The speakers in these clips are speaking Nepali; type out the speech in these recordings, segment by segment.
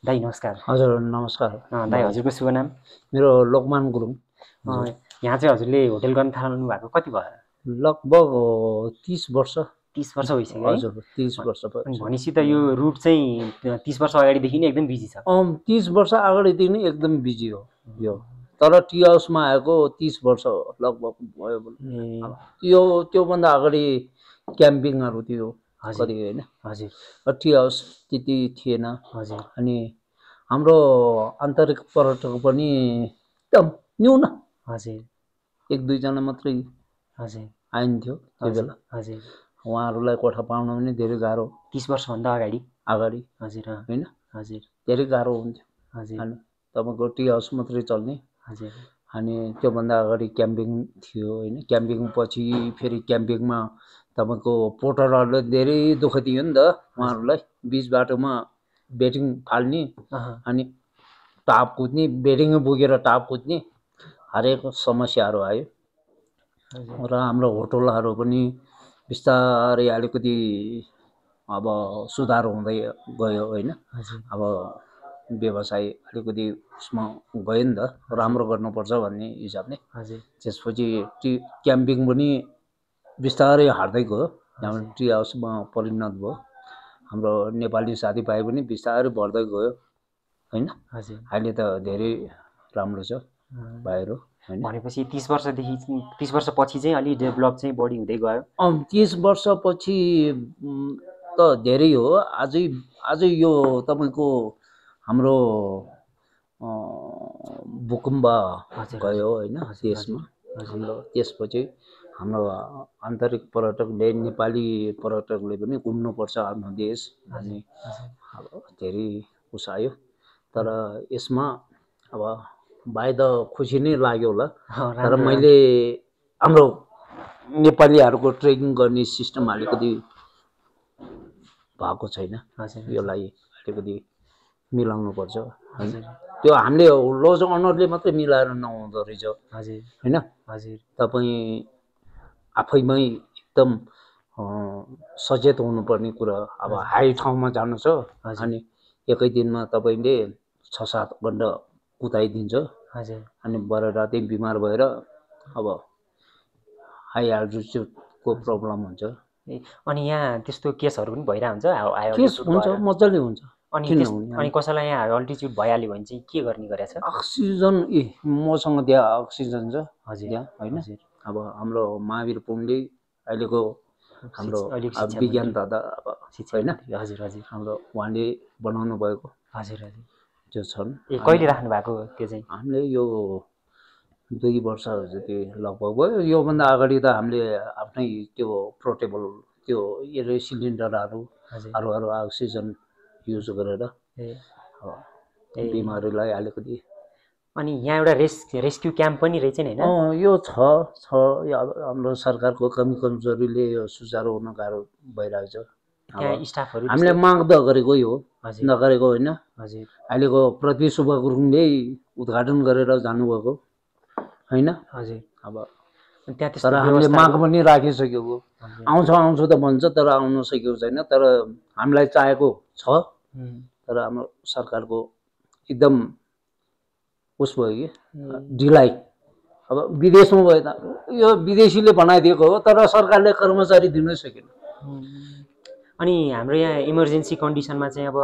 दाइ नमस्कार। हजुर नमस्कार। दाइ हजुरको शुभ नाम? मेरो लोकमान गुरुङ। यहाँ चाहिँ हजुरले होटल गर्न थाल्नु भएको कति भयो? लगभग 30 वर्ष। 30 वर्ष भइसक्यो है? हजुर 30 वर्ष भयो। भनेपछि त यो रुट चाहिँ 30 वर्ष अगाडिदेखि नै एकदम बिजी छ। 30 वर्ष अगाडिदेखि नै एकदम बिजी हो यो। तर टी हाउसमा आएको 30 वर्ष लगभग भयो। यो त्योभन्दा अगाडि क्याम्पिङहरू थियो कति हैन। हजुर। टी हाउस त्यति थिएन। हजुर। अनि हाम्रो आन्तरिक पर्यटक पनि एकदम न्यून। हजुर। 1-2 जना मात्रै हजुर आइन्थ्यो त्यो बेला। हजुर। उहाँहरूलाई कोठा पाउन पनि धेरै गाह्रो। 30 वर्षभन्दा अगाडि। हजुर हैन। हजुर धेरै गाह्रो हुन्थ्यो। हजुर। अनि तपाईको टी हाउस मात्रै चल्ने। हजुर। अनि त्योभन्दा अगाडि क्याम्पिङ थियो हैन। क्याम्पिङ पछि फेरि क्याम्पिङमा तपाईको पोर्टरहरूले धेरै दुःख दियो नि त उहाँहरूलाई। बीच बाटोमा बेटिङ फाल्ने अनि टाप कुद्ने, बेटिङ पुगेर टाप कुद्ने हरेक समस्याहरू आयो। र हाम्रो होटलहरू पनि बिस्तारै अलिकति अब सुधार हुँदै गयो हैन। अब व्यवसाय अलिकति उसमा गयो नि त, राम्रो गर्नुपर्छ भन्ने हिसाबले। त्यसपछि क्याम्पिङ पनि बिस्तारै हार्दै गयो। हाम्रो टी हाउसमा परिणत भयो। हाम्रो नेपाली साथीभाइ पनि बिस्तारै बढ्दै गयो हैन। अहिले त धेरै राम्रो छ भाइहरू हैन। भनेपछि 30 वर्षदेखि 30 वर्षपछि चाहिँ अलि डेभलप चाहिँ बढी हुँदै गयो। 30 वर्षपछि त धेरै हो। अझै यो तपाईको हाम्रो भूकम्प गयो हैन देशमा। हाम्रो त्यसपछि हाम्रो आन्तरिक पर्यटकले, नेपाली पर्यटकले पनि घुम्नुपर्छ आफ्नो देश अनि अब धेरै उसायो। तर यसमा अब भाइ त खुसी नै लाग्यो होला। तर मैले हाम्रो नेपालीहरूको ट्रेकिङ गर्ने सिस्टम अलिकति भएको छैन। यसलाई अलिकति मिलाउनु पर्छ हैन। त्यो हामीले लज अनरले मात्रै मिलाएर नहुँदो रहेछ हैन। तपाईँ आफैमै एकदम सचेत हुनुपर्ने कुरा। अब हाई ठाउँमा जानु छ अनि एकै दिनमा तपाईले 6-7 घण्टा कुदाइदिन्छ अनि भरे राति बिमार भएर अब हाई अल्टिट्युडको प्रब्लम हुन्छ। अनि यहाँ त्यस्तो केसहरू पनि भइरहन्छ? केस हुन्छ, मजाले हुन्छ। अनि कसैलाई यहाँ हाई अल्टिट्युड भइहाल्यो भने चाहिँ के गर्ने गरेछ? अक्सिजन मसँग त्यहाँ अक्सिजन छ त्यहाँ हैन। अब हाम्रो महावीर पुङले अहिलेको हाम्रो विज्ञान दादा अब हैन। हाम्रो उहाँले बनाउनु भएको त्यो छन्। कहिले राख्नु भएको त्यो चाहिँ? हामीले यो 2 वर्ष जति लगभग भयो। योभन्दा अगाडि त हामीले आफ्नै त्यो पोर्टेबल त्यो सिलिन्डरहरू अरू अक्सिजन युज गरेर बिमारीलाई अलिकति। अनि यहाँ एउटा रेस्क्यु क्याम्प पनि रहेछ नि हैन? यो छ हाम्रो सरकारको कमी कमजोरीले यो सुचारू हुन गाह्रो भइरहेको छ। त्यहाँ स्टाफहरू हामीले माग त गरेकै हो, नगरेको होइन। अहिलेको पृथ्वी सुब्बा गुरुङले उद्घाटन गरेर जानुभएको हैन। अब तर हामीले माग पनि राखिसकेको। आउँछ त भन्छ तर आउन सकेको छैन। तर हामीलाई चाहेको छ। तर हाम्रो सरकारको एकदम उस भयो कि ढिलाइ। अब विदेशमा भयो त यो विदेशीले बनाइदिएको हो तर सरकारले कर्मचारी दिनै सकेन। अनि हाम्रो यहाँ इमर्जेन्सी कन्डिसनमा चाहिँ अब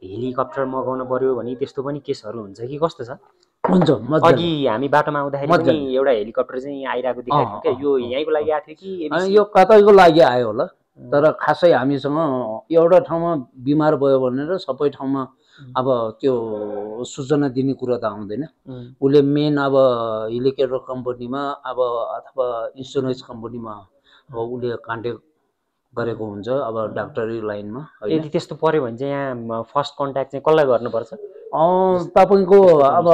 हेलिकप्टर मगाउनु पर्यो भने त्यस्तो पनि केसहरू हुन्छ कि कस्तो छ? हुन्छ। अघि हामी बाटोमा आउँदाखेरि पनि एउटा हेलिकप्टर चाहिँ आइरहेको देखाएको थियो। यो यहीँको लागि आएको थियो कि यो कतैको लागि आयो होला। तर खासै हामीसँग एउटा ठाउँमा बिमार भयो भनेर सबै ठाउँमा अब त्यो सूचना दिने कुरा त आउँदैन। उसले मेन अब हेलिकप्टर कम्पनीमा अब अथवा इन्सुरेन्स कम्पनीमा अब उसले कन्ट्याक्ट गरेको हुन्छ अब डाक्टरी लाइनमा। यदि त्यस्तो पर्यो भने चाहिँ यहाँ फर्स्ट कन्ट्याक्ट चाहिँ कसलाई गर्नुपर्छ? तपाईको अब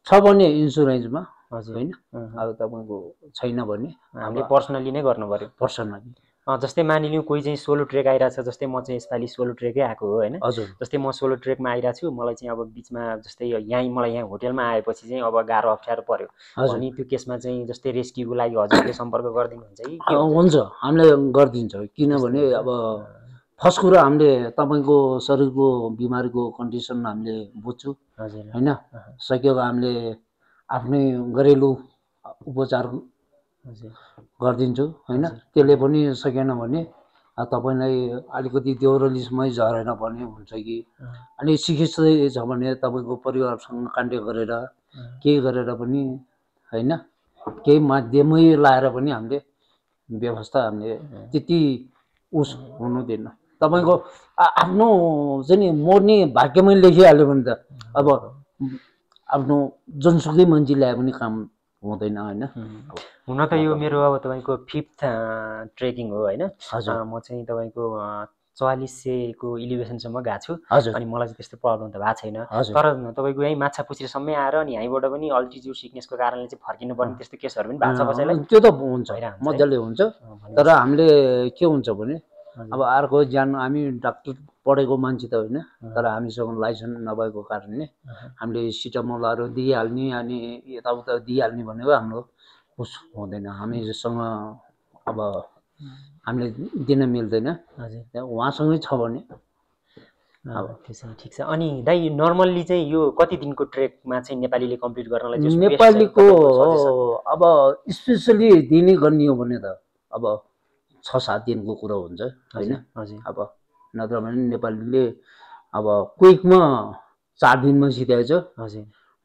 छ भने इन्सुरेन्समा हैन। अब तपाईको छैन भने हामीले पर्सनली नै गर्नु पर्यो। पर्सनली जस्तै मानिलिउँ कोही चाहिँ सोलो ट्रेक आइरहेछ। जस्तै म चाहिँ यसपालि सोलो ट्रेकै आएको हो हैन। जस्तै म सोलो ट्रेकमा आइरहेको छु। मलाई चाहिँ अब बिचमा जस्तै मलाई यहाँ होटलमा आएपछि चाहिँ अब गाह्रो अप्ठ्यारो पर्यो अनि त्यो केसमा चाहिँ जस्तै रेस्क्युको लागि हजुरले सम्पर्क गरिदिनुहुन्छ कि? हुन्छ, हामीले गरिदिन्छ। किनभने अब फर्स्ट कुरा हामीले तपाईँको शरीरको बिमारीको कन्डिसन हामीले बुझ्छौँ होइन, सकेको हामीले आफ्नै घरेलु उपचार गरिदिन्छु होइन। त्यसले पनि सकेन भने तपाईँलाई अलिकति देउरालीसम्मै झरेन भने हुन्छ कि अनि चिकित्सै छ भने तपाईँको परिवारसँग कन्ट्याक्ट गरेर केही गरेर पनि होइन, केही माध्यमै लाएर पनि हामीले व्यवस्था हामीले त्यति उस हुनु दिन्न। तपाईँको आफ्नो चाहिँ नि मर्ने भाग्यमै लेखिहाल्यो भने त अब आफ्नो जनसुकै मान्छे ल्याए पनि काम हुँदैन होइन। हुन त यो मेरो अब तपाईँको 5th ट्रेकिङ हो होइन। म चाहिँ तपाईँको 4400को इलिभेसनसम्म गएको छु अनि मलाई चाहिँ त्यस्तो प्रब्लम त भएको छैन। तर तपाईँको यहीँ माछापुच्छ्रेसम्मै आएर अनि यहीँबाट पनि अल्टिट्युड सिकनेसको कारणले चाहिँ फर्किनु पर्ने त्यस्तो केसहरू पनि भएको छ कसैलाई? त्यो त हुन्छ, मजाले हुन्छ। तर हामीले के हुन्छ भने अब अर्को ज्यान हामी डाक्टर पढेको मान्छे त होइन, तर हामीसँग लाइसेन्स नभएको कारणले हामीले सिटामोलहरू दिइहाल्ने अनि यताउता दिइहाल्ने भनेको हाम्रो उस हुँदैन। हामीसँग अब हामीले दिन मिल्दैन, उहाँसँगै छ भने अब त्यसै ठिक छ। अनि दाइ नर्मल्ली चाहिँ यो कति दिनको ट्रेकमा चाहिँ नेपालीले कम्प्लिट गर्नलाई नेपालीको अब स्पेसली दिने गर्ने हो भने त अब 6-7 दिनको कुरो हुन्छ होइन। अब नत्र भने नेपालीले अब क्विकमा 4 दिनमा सिकाएछ,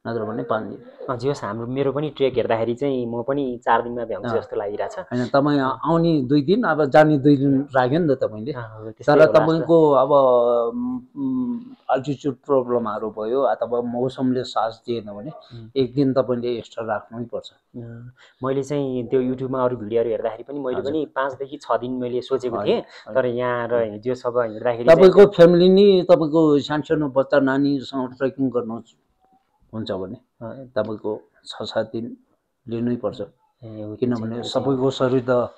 नत्र भने 5 दिन। हजुर, हाम्रो मेरो पनि ट्रेक हेर्दाखेरि चाहिँ म पनि 4 दिनमा भ्याउँछु जस्तो लागिरहेछ होइन। तपाईँ आउने 2 दिन अब जाने 2 दिन राख्यो नि त तपाईँले, तर तपाईँको अब अल्टिट्युड प्रब्लमहरू भयो अथवा मौसमले साथ दिएन भने 1 दिन तपाईँले एक्स्ट्रा राख्नै पर्छ। मैले चाहिँ त्यो युट्युबमा अरू भिडियोहरू हेर्दाखेरि पनि मैले पनि 5 देखि 6 दिन मैले सोचेको थिएँ, तर यहाँ र हिजो सब हेर्दाखेरि तपाईँको फ्यामिली नि तपाईँको सानो बच्चा नानीसँग ट्रेकिङ गर्नु हुन्छ भने तपाईँको 6-7 दिन लिनै पर्छ। किनभने सबैको शरीर त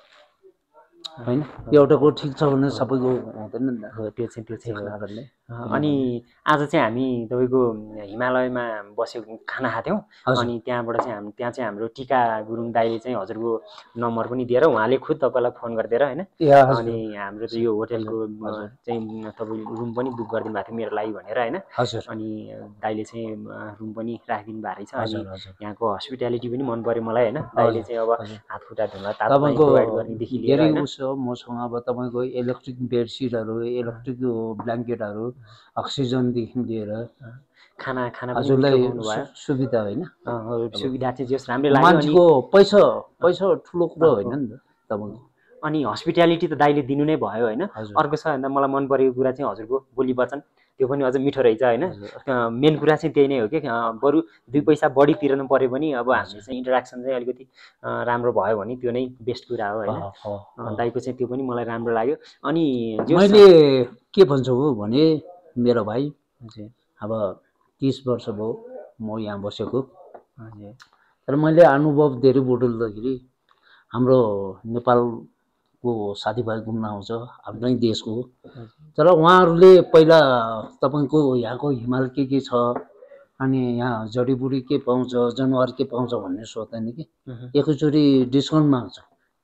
होइन एउटाको ठिक छ भने सबैको हुँदैन नि त। त्यो चाहिँ कारणले। अनि आज चाहिँ हामी तपाईँको हिमालयमा बसेको खाना खाथ्यौँ अनि त्यहाँबाट चाहिँ हाम्रो टिका गुरुङ दाइले चाहिँ हजुरको नम्बर पनि दिएर उहाँले खुद तपाईँलाई फोन गरिदिएर होइन अनि हाम्रो चाहिँ यो होटेलको चाहिँ तपाईँ रुम पनि बुक गरिदिनु भएको थियो मेरो लागि भनेर होइन। अनि दाइले चाहिँ रुम पनि राखिदिनु भएको रहेछ। अनि यहाँको हस्पिटालिटी पनि मन पऱ्यो मलाई होइन। दाइले चाहिँ अब हात खुट्टा धुँदा तातो प्रोभाइड गर्नेदेखि लिएर होइन मसँग अब तपाईँको इलेक्ट्रिक बेडसिटहरू, इलेक्ट्रिक ब्ल्याङ्केटहरू, अक्सिजनदेखि लिएर खाना हजुरलाई सुविधा होइन। सुविधा चाहिँ जस राम्रै लाग्यो। मान्छेको पैसा ठुलो कुरो होइन नि त तपाईँको। अनि हस्पिटालिटी त दाइले दिनु नै भयो होइन। अर्को छ भन्दा मलाई मन परेको कुरा चाहिँ हजुरको बोली वचन त्यो पनि अझ मिठो रहेछ होइन। मेन कुरा चाहिँ त्यही नै हो कि बरु 2 पैसा बढी तिर्नु पऱ्यो पनि अब हामीले चाहिँ इन्टरेक्सन चाहिँ अलिकति राम्रो भयो भने त्यो नै बेस्ट कुरा हो होइन। दाइको चाहिँ त्यो पनि मलाई राम्रो लाग्यो। अनि मैले के भन्छु भने मेरो भाइ अब 30 वर्ष भयो म यहाँ बसेको, तर मैले अनुभव धेरै बटुल्दाखेरि हाम्रो नेपालको साथीभाइ घुम्न आउँछ आफ्नै देशको, तर उहाँहरूले पहिला तपाईँको यहाँको हिमाल के छ अनि यहाँ जडीबुडी के पाउँछ, जनावर के पाउँछ भन्ने सोध्दैन कि एकैचोटि डिस्काउन्ट माग्छ।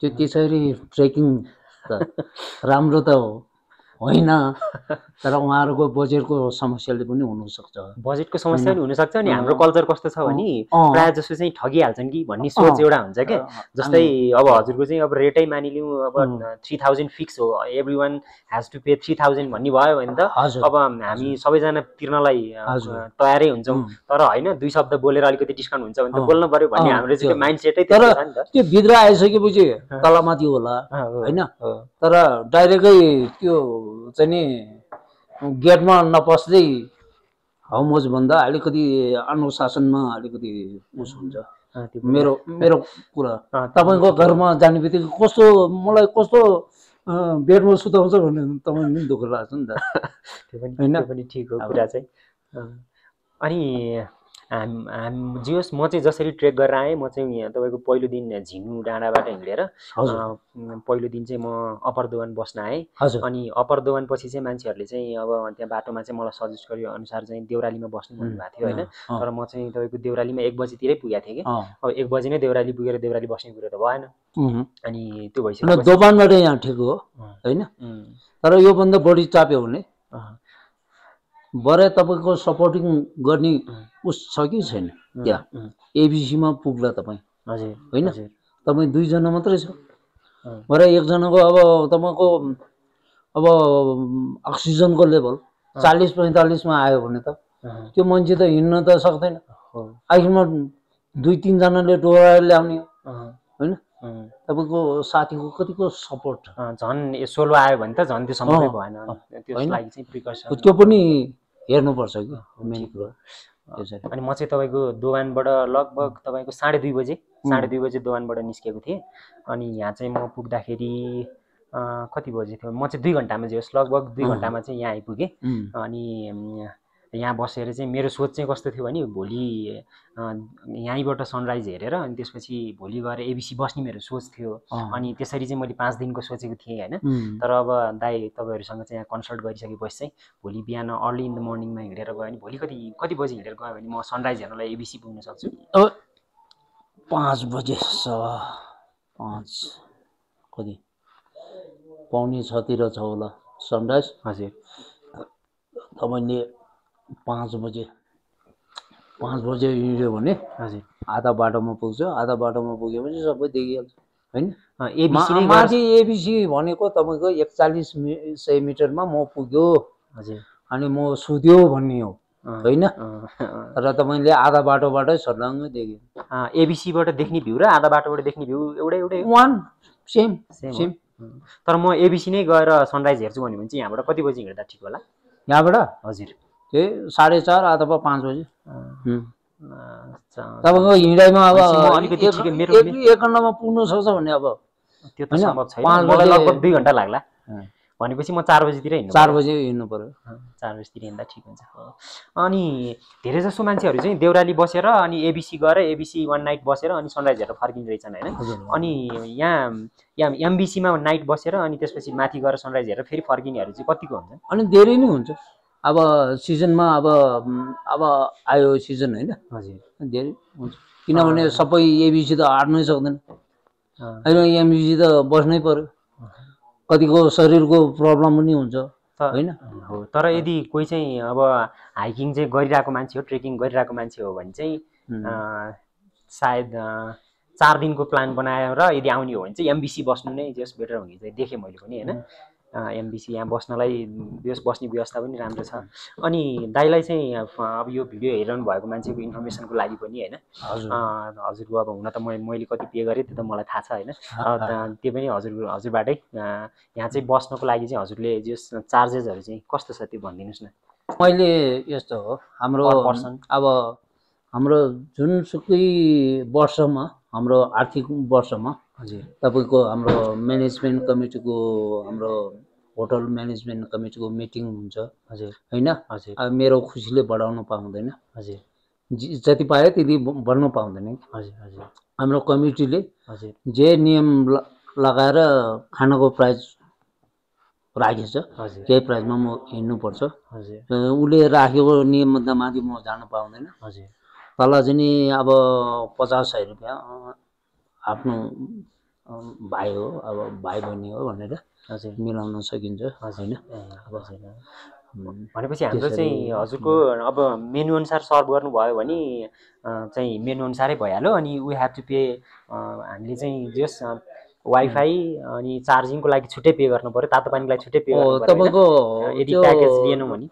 त्यो त्यसरी ट्रेकिङ त राम्रो त होइन, तर उहाँहरूको बजेटको समस्याले पनि हुनसक्छ। बजेटको समस्या पनि हुनसक्छ। अनि हाम्रो कल्चर कस्तो छ भने प्रायः जसो चाहिँ ठगिहाल्छन् कि भन्ने सोच एउटा हुन्छ क्या। जस्तै अब हजुरको चाहिँ अब रेटै मानिलिउँ अब 3000 फिक्स हो, every one has to pay 3000 भन्ने भयो भने त अब हामी सबैजना तिर्नलाई तयारै हुन्छौँ। तर होइन 2 शब्द बोलेर अलिकति डिस्काउन्ट हुन्छ भने त बोल्नु पर्यो भन्ने हाम्रो चाहिँ माइन्ड सेटै तर त्यो भित्र आइसकेपछि तलमाथि होला होइन। तर डाइरेक्टै त्यो चाहिँ नि गेटमा नपस्दै हौमोज भन्दा अलिकति अनुशासनमा अलिकति उस हुन्छ। मेरो कुरा तपाईँको घरमा जाने बित्तिकै कस्तो मलाई कस्तो बेडमा सुताउँछ भन्ने तपाईँ पनि दुःख लाग्छ नि त होइन। पनि ठिक हो कुरा चाहिँ। अनि जे होस् म चाहिँ जसरी ट्रेक गरेर आएँ म चाहिँ यहाँ तपाईँको पहिलो दिन झिनु डाँडाबाट हिँडेर पहिलो दिन चाहिँ म अप्पर दोभान बस्न आएँ। अनि अप्पर दोभान पछि चाहिँ मान्छेहरूले चाहिँ अब त्यहाँ बाटोमा चाहिँ मलाई सजेस्ट गर्यो अनुसार चाहिँ देउरालीमा बस्नु भन्नुभएको थियो होइन। तर म चाहिँ तपाईँको देउरालीमा 1 बजीतिरै पुगेको थिएँ कि अब 1 बजी नै देउराली पुगेर देउराली बस्ने कुरो त भएन। अनि त्यो भइसक्यो दोभानबाट यहाँ ठिक हो होइन। तर योभन्दा बढी चाप्यो भने बरु तपाईँको सपोर्टिङ गर्ने उस छ कि छैन त्यहाँ एबिसीमा पुग्ला तपाईँ होइन तपाईँ 2 जना मात्रै छ बरु एकजनाको अब तपाईँको अब अक्सिजनको लेभल 40-45 मा आयो भने त त्यो मान्छे त हिँड्न त सक्दैन आखिरमा 2-3 जनाले डोराएर ल्याउने होइन तपाईँको साथीको कतिको सपोर्ट झन् सोलो आयो भने त झन् त्यो सम्भवै भएन त्यसको लागि चाहिँ प्रिकसन त्यो पनि हेर्नुपर्छ कि मेन कुरा अनि म चाहिँ तपाईँको दोभानबाट लगभग तपाईँको 2:30 बजे 2:30 बजे दोभानबाट निस्केको थिएँ अनि यहाँ चाहिँ म पुग्दाखेरि कति बजे थियो म चाहिँ 2 घन्टामा जे होस् लगभग 2 घन्टामा चाहिँ यहाँ आइपुगेँ अनि यहाँ बसेर चाहिँ मेरो सोच चाहिँ कस्तो थियो भने भोलि यहीँबाट सनराइज हेरेर अनि त्यसपछि भोलि गएर एबिसी बस्ने मेरो सोच थियो अनि त्यसरी चाहिँ मैले 5 दिनको सोचेको थिएँ होइन तर अब दाइ तपाईँहरूसँग चाहिँ यहाँ कन्सल्ट गरिसकेपछि चाहिँ भोलि बिहान अर्ली इन द मर्निङमा हिँडेर गयो भने भोलि कति बजी हिँडेर गयो भने म सनराइज हेर्नलाई एबिसी पुग्न सक्छु अब 5 बजे 5 कति 5:45 छ होला सनराइज हजुर तपाईँले 5 बजे हिँड्यो भने हजुर आधा बाटोमा पुग्छ आधा बाटोमा पुगेपछि सबै देखिहाल्छ होइन माथि एबिसी भनेको तपाईँको 4100 मिटरमा म पुग्यो हजुर अनि म सुत्यो भन्ने हो होइन र तपाईँले आधा बाटोबाटै छर्लङ्गै देख्यो एबिसीबाट देख्ने भ्यू र आधा बाटोबाट देख्ने भ्यू एउटै वान सेम तर म एबिसी नै गएर सनराइज हेर्छु भन्यो भने चाहिँ यहाँबाट कति बजी हिँड्दा ठिक होला यहाँबाट हजुर त्यही 4:30 अथवा 5 बजे तपाईँको हिँडाइमा अब अलिकति ठिकै मेरो 1 घन्टामा पुग्नु सक्छ भने अब त्यो त सम्भव छैन मलाई लगभग 2 घन्टा लाग्ला भनेपछि म 4 बजेतिर हिँड्नु 4 बजे हिँड्नु पर्यो 4 बजेतिर हिँड्दा ठिक हुन्छ अनि धेरै जसो मान्छेहरू चाहिँ देउराली बसेर अनि एबिसी गएर एबिसी 1 नाइट बसेर अनि सनराइज हेरेर फर्किने रहेछन् होइन अनि यहाँ एमबिसीमा नाइट बसेर अनि त्यसपछि माथि गएर सनराइज हेरेर फेरि फर्किनेहरू चाहिँ कतिको हुन्छ अनि धेरै नै हुन्छ अब सिजनमा अब आयो सिजन होइन हजुर धेरै हुन्छ किनभने सबै एबिसी त आट्नै सक्दैन होइन एमबिसी त बस्नै पर्यो कतिको शरीरको प्रब्लम पनि हुन्छ होइन हो तर यदि कोही चाहिँ अब हाइकिङ चाहिँ गरिरहेको मान्छे हो ट्रेकिङ गरिरहेको मान्छे हो भने चाहिँ सायद 4 दिनको प्लान बनाएर यदि आउने हो भने चाहिँ एमबिसी बस्नु नै जस्ट बेटर हुने चाहिँ देखेँ मैले पनि होइन एमबिसी यहाँ बस्नलाई बस्ने व्यवस्था पनि राम्रो छ अनि दाइलाई चाहिँ अब यो भिडियो हेरिरहनु भएको मान्छेको इन्फर्मेसनको लागि पनि होइन हजुरको अब हुन त मैले कति पे गरेँ त्यो त मलाई थाहा छ होइन त्यो पनि हजुरबाटै यहाँ चाहिँ बस्नको लागि चाहिँ हजुरले जस चार्जेसहरू चाहिँ कस्तो छ त्यो भनिदिनुहोस् न मैले यस्तो हो हाम्रो अब हाम्रो जुनसुकै वर्षमा हाम्रो आर्थिक वर्षमा हजुर तपाईँको हाम्रो म्यानेजमेन्ट कमिटीको हाम्रो होटल म्यानेजमेन्ट कमिटीको मिटिङ हुन्छ हजुर होइन हजुर अब मेरो खुसीले बढाउन पाउँदैन हजुर जति पायो त्यति बढ्नु पाउँदैन हजुर हजुर हाम्रो कमिटीले हजुर जे नियम लगाएर खानाको प्राइस राखेछ त्यही प्राइसमा म हिँड्नुपर्छ उसले राखेको नियमभन्दा माथि म जानु पाउँदैन हजुर तल चाहिँ नि अब 50,000 रुपियाँ आफ्नो भाइ हो अब भाइ बहिनी हो भनेर मिलाउन सकिन्छ होइन भनेपछि हाम्रो चाहिँ हजुरको अब मेनु अनुसार सर्भ गर्नुभयो भने चाहिँ मेनु अनुसारै भइहाल्यो अनि वी हेभ टु पे हामीले चाहिँ जस वाइफाई अनि चार्जिङको लागि छुट्टै पे गर्नु पर्यो तातो पानीको लागि छुट्टै पे गर्नु पर्यो तपाईँको यदि प्याकेज लिएनौँ भने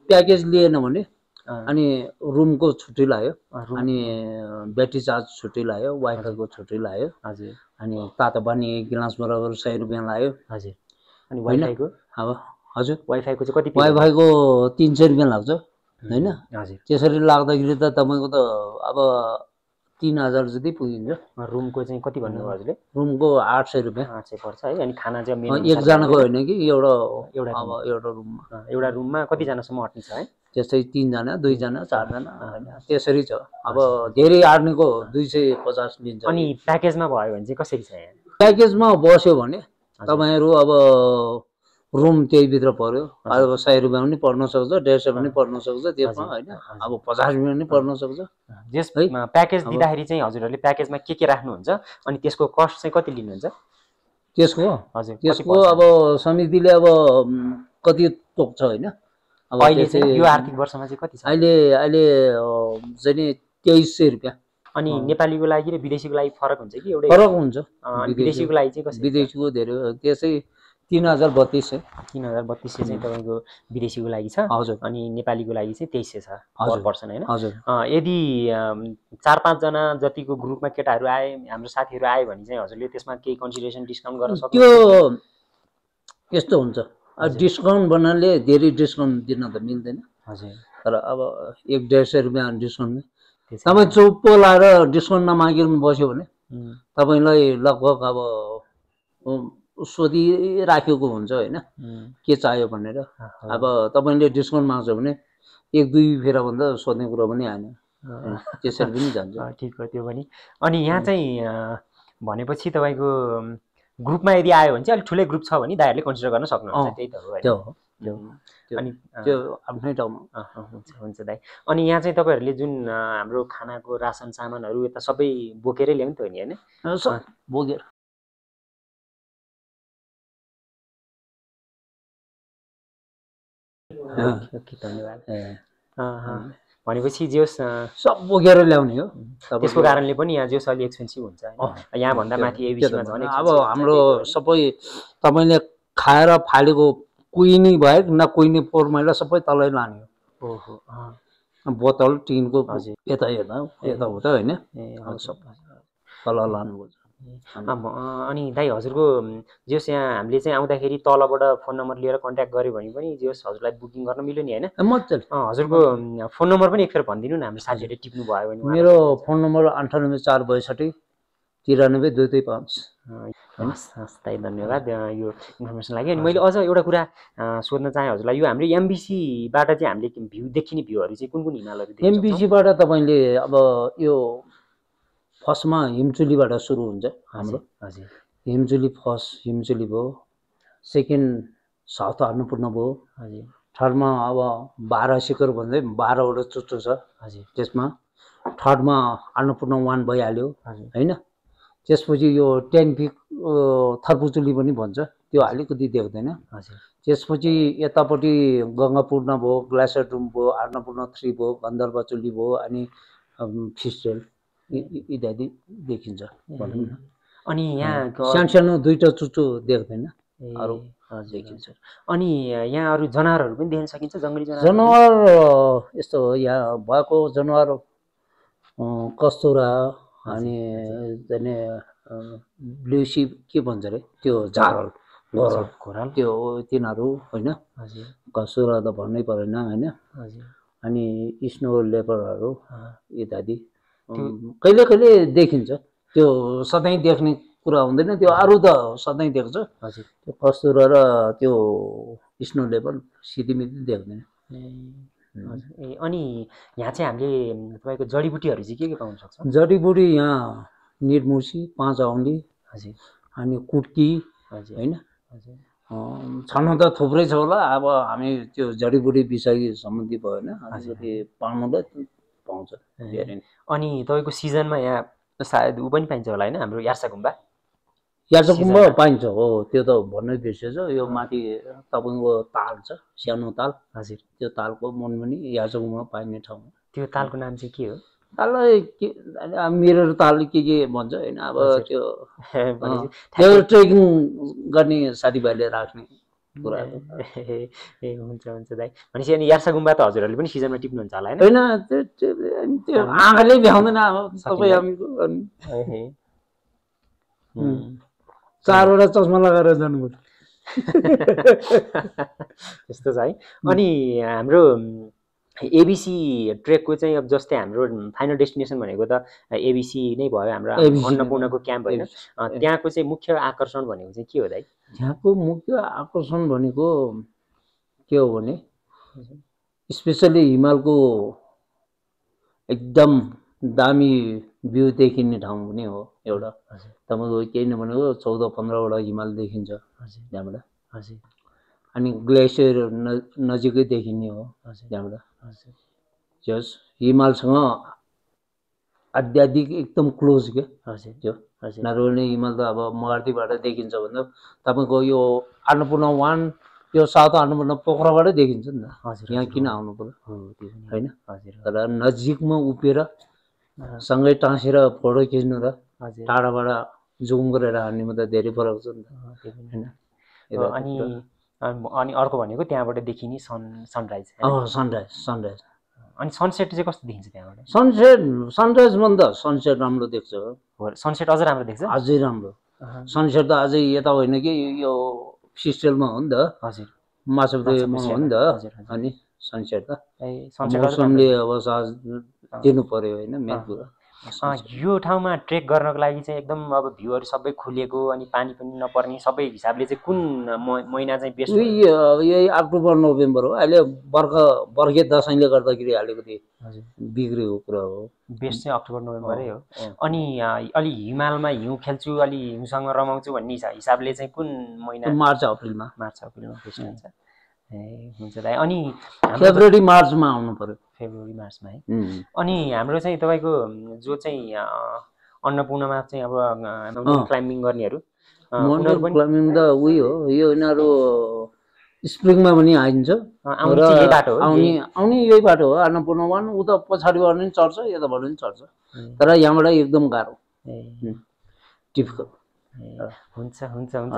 प्याकेज लिएन भने अनि रुमको छुट्टी लाग्यो अनि ब्याट्री चार्ज छुट्टी लाग्यो वाइफाईको छुट्टी लाग्यो हजुर अनि तातो पानी 1 गिलास बराबर 100 रुपियाँ लाग्यो हजुर अनि वाइफाईको अब हजुर वाइफाईको चाहिँ कति वाइफाईको 300 रुपियाँ लाग्छ होइन हजुर त्यसरी लाग्दाखेरि त तपाईँको त अब 3000 जति पुगिन्छ रुमको चाहिँ कति भन्नुभयो हजुरले रुमको 800 रुपियाँ 800 पर्छ है अनि खाना चाहिँ मेनु एकजनाको होइन कि एउटा रुममा कतिजनासम्म अट्ने छ है त्यस्तै 3 जना 2 जना 4 जना त्यसरी छ अब धेरै आड्नेको 250 लिन्छ अनि प्याकेजमा भयो भने चाहिँ कसरी छ यहाँ प्याकेजमा बस्यो भने तपाईहरु अब रुम त्यही भित्र पर्यो अब 100 रुपैयाँ पनि पर्न सक्छ 150 पनि पर्न सक्छ त्यसमा हैन अब 50 रुपैयाँ पनि पर्न सक्छ जस प्याकेज दिँदाखेरि चाहिँ हजुरहरुले प्याकेजमा के राख्नुहुन्छ अनि त्यसको कस्ट चाहिँ कति लिनुहुन्छ त्यसको हजुर त्यसको अब समितिले अब कति तोक्छ होइन अब अहिले चाहिँ यो आर्थिक वर्षमा चाहिँ कति छ अहिले अहिले चाहिँ 2300 रुपियाँ अनि नेपालीको लागि र विदेशीको लागि फरक हुन्छ कि एउटै फरक हुन्छ विदेशीको लागि चाहिँ कसरी विदेशीको धेरै त्यसै 3032 3032 चाहिँ तपाईँको विदेशीको लागि छ अनि नेपालीको लागि चाहिँ 2300 छ पर पर्सन होइन यदि 4-5 जना जतिको ग्रुपमा केटाहरू आए हाम्रो साथीहरू आए भने चाहिँ हजुरले त्यसमा केही कन्सिडरेसन डिस्काउन्ट गर्न सक्नुहुन्छ त्यो यस्तो हुन्छ डिस्काउन्ट भन्नाले धेरै डिस्काउन्ट दिन त मिल्दैन हजुर तर अब 150 रुपियाँ डिस्काउन्ट तपाईँ चुप्पो लाएर डिस्काउन्ट नमागिरहनु बस्यो भने तपाईँलाई लगभग अब सोधिराखेको हुन्छ होइन के चाहियो भनेर अब तपाईँले डिस्काउन्ट माग्छ भने 1-2 फेराभन्दा सोध्ने कुरो पनि आएन त्यसरी पनि जान्छ ठिक हो त्यो पनि अनि यहाँ चाहिँ भनेपछि तपाईँको ग्रुपमा यदि आयो भने चाहिँ अलिक ठुलै ग्रुप छ भने दाइहरूले कन्सिडर गर्न सक्नुहुन्छ त्यही त हो अनि त्यो आफ्नै ठाउँमा हुन्छ दाइ अनि यहाँ चाहिँ तपाईँहरूले जुन हाम्रो खानाको रासन सामानहरू यता सबै बोकेरै ल्याउनु त हो नि होइन बोकेर धन्यवाद भनेपछि जे होस् सब बोकेर ल्याउने हो त्यसको कारणले पनि यहाँ जे होस् अलि एक्सपेन्सिभ हुन्छ यहाँभन्दा माथि एबिसीमा झन् अब हाम्रो सबै तपाईँले खाएर फालेको कुइनी भयो नकुइनी पोहोर मैला सबै तलै लाने हो बोतल टिनको यता उता होइन सब तल लानुपर्छ अनि दाइ हजुरको जे होस् यहाँ हामीले चाहिँ आउँदाखेरि तलबाट फोन नम्बर लिएर कन्ट्याक्ट गऱ्यो भने पनि जे होस् हजुरलाई बुकिङ गर्न मिल्यो नि होइन मजाले हजुरको फोन नम्बर पनि एकखेर भनिदिनु न हाम्रो साथीहरूले टिप्नु भयो भने मेरो फोन नम्बर 98 462 93 हस् दाइ धन्यवाद यो इन्फर्मेसन लागि अनि मैले अझ एउटा कुरा सोध्न चाहेँ हजुरलाई यो हाम्रो एमबिसीबाट चाहिँ हामीले भ्यू देखिने भ्यूहरू चाहिँ कुन हिमालहरू एमबिसीबाट तपाईँले अब यो फर्स्टमा हिमचुलीबाट सुरु हुन्छ हाम्रो हजुर हिमचुली फर्स्ट हिमचुली भयो सेकेन्ड साउथ अन्नपूर्ण भयो हजुर थर्डमा अब 12 शिखर भन्दै 12वटा चुच्चो छ हजुर त्यसमा थर्डमा अन्नपूर्ण 1 भइहाल्यो होइन त्यसपछि यो 10 पिक थर्पुचुली पनि भन्छ त्यो अलिकति देख्दैन त्यसपछि यतापट्टि गङ्गापूर्ण भयो ग्लासियर डुम भयो अन्नपूर्ण 3 भयो गन्धर्वचुली भयो अनि फिस्टेल इत्यादि देखिन्छ भनौँ न अनि यहाँ सानो 2टा चुच्चो देख्दैन अरू देखिन्छ अनि यहाँ अरू जनावरहरू पनि देख्न सकिन्छ जङ्गली जनावर यस्तो यहाँ भएको जनावर कस्तुरा अनि जाने ब्लू सिप के भन्छ रे त्यो झारल घोराल त्यो तिनीहरू होइन कस्तुरा त भन्नै परेन होइन अनि स्नो लेपर्डहरू इत्यादि कहिले कहिले देखिन्छ त्यो सधैँ देख्ने कुरा हुँदैन त्यो अरू त सधैँ देख्छ त्यो कस्तुरा र त्यो स्नो लेपर्ड सिधीमिधी देख्दैन अनि यहाँ चाहिँ हामीले तपाईँको जडीबुटीहरू चाहिँ के पाउन सक्छौँ जडीबुटी यहाँ निरमुसी 5 औँली अनि कुट्की होइन छन त थुप्रै छ होला अब हामी त्यो जडीबुटी विषय सम्बन्धी भएन अलिकति पाउनुलाई पाउँछ धेरै अनि तपाईँको सिजनमा यहाँ सायद ऊ पनि पाइन्छ होला होइन हाम्रो यार्सा गुम्बा पाइन्छ हो त्यो त भन्नै बिर्सेछ यो माथि तपाईँको ताल छ सानो ताल हजुर त्यो तालको मुनि यार्सा गुम्बा पाइने ठाउँ त्यो तालको नाम चाहिँ के हो ताललाई के मेरो ताल के भन्छ होइन अब त्यो ट्रेकिङ गर्ने साथीभाइले राख्ने कुरा हुन्छ दाइ भनेपछि अनि यार्सा गुम्बा त हजुरहरूले पनि सिजनमा टिप्नुहुन्छ होला होइन त्यो आँखाले भ्याउँदैन तपाईँ हामीको 4वटा चस्मा लगाएर जानुपर्छ त्यस्तो छ है अनि हाम्रो एबिसी ट्रेकको चाहिँ अब जस्तै हाम्रो फाइनल डेस्टिनेसन भनेको त एबिसी नै भयो हाम्रो अन्नपूर्णको क्याम्प होइन त्यहाँको चाहिँ मुख्य आकर्षण भनेको चाहिँ के हो दाइ त्यहाँको मुख्य आकर्षण भनेको के हो भने स्पेसली हिमालको एकदम दामी भ्यू देखिने ठाउँ पनि हो एउटा तपाईँको केही नभनेको 14-15वटा हिमाल देखिन्छ त्यहाँबाट अनि ग्लेसियर नजिकै देखिने हो त्यहाँबाट जस हिमालसँग आध्यात्मिक एकदम क्लोज के हजुर त्यो हजुर नारायणी हिमाल त अब मगर्तीबाट देखिन्छ भन्दा तपाईँको यो अन्नपूर्ण 1 यो साउथ अन्नपूर्ण पोखराबाटै देखिन्छ नि त। हजुर यहाँ किन आउनु पर्यो हो त्यो पनि होइन? हजुर तर नजिकमा उभिएर सँगै टाँसेर फोटो खिच्नु र हजुर टाढाबाट जुम गरेर हान्नेमा त धेरै फरक छ नि त त्यो पनि होइन? अनि अर्को भनेको त्यहाँबाट देखिने सनराइज सनराइज अनि सनसेट चाहिँ कस्तो देखिन्छ त्यहाँबाट? सनराइज भन्दा सनसेट राम्रो देख्छ। हो सनसेट अझ राम्रो देख्छ? अझै राम्रो। सनसेट त अझै यता होइन कि यो सिस्टलमा हो नि त। हजुर माछापुमा हो नि त। अनि सनसेट त मौसमले अब साथ दिनु पर्यो होइन मेन कुरा। यो ठाउँमा ट्रेक गर्नको लागि चाहिँ एकदम अब भ्यूहरू सबै खुलेको अनि पानी पनि नपर्ने सबै हिसाबले चाहिँ कुन महिना चाहिँ बेस्ट? यही अक्टोबर नोभेम्बर हो। अहिले बर्खे दसैँले गर्दाखेरि अलिकति बिग्रेको कुरा हो। बेस्ट चाहिँ अक्टोबर नोभेम्बरै हो। अनि अलि हिमालमा हिउँ खेल्छु अलि हिउँसँग रमाउँछु भन्ने हिसाबले चाहिँ कुन महिना? मार्च अप्रिलमा बेस्ट हुन्छ। ए हुन्छ दाइ। अनि फेब्रुअरी मार्चमा आउनु पर्यो। फेब्रुअरी मार्चमा है। अनि हाम्रो चाहिँ तपाईँको जो चाहिँ अन्नपूर्णमा चाहिँ अब क्लाइम्बिङ गर्नेहरू क्लाइम्बिङ त उही हो। यो यिनीहरू स्प्रिङमा पनि आइन्छ आउने यही बाटो हो। अन्नपूर्ण 1 उता पछाडिबाट पनि चढ्छ यताबाट पनि चढ्छ तर यहाँबाट एकदम गाह्रो डिफिकल्ट। हुन्छ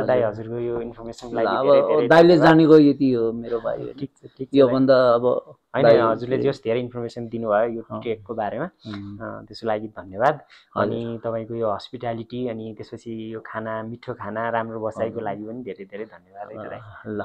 दाइ हजुरको यो इन्फर्मेसनको लागि अब दाइले जानेको यति हो मेरो भाइ। ठिक छ योभन्दा अब होइन हजुरले जस धेरै इन्फर्मेसन दिनुभयो यो ट्रेकको बारेमा त्यसको लागि धन्यवाद। अनि तपाईँको यो हस्पिटालिटी अनि त्यसपछि यो खाना मिठो खाना राम्रो बसाइको लागि पनि धेरै धेरै धन्यवाद। ल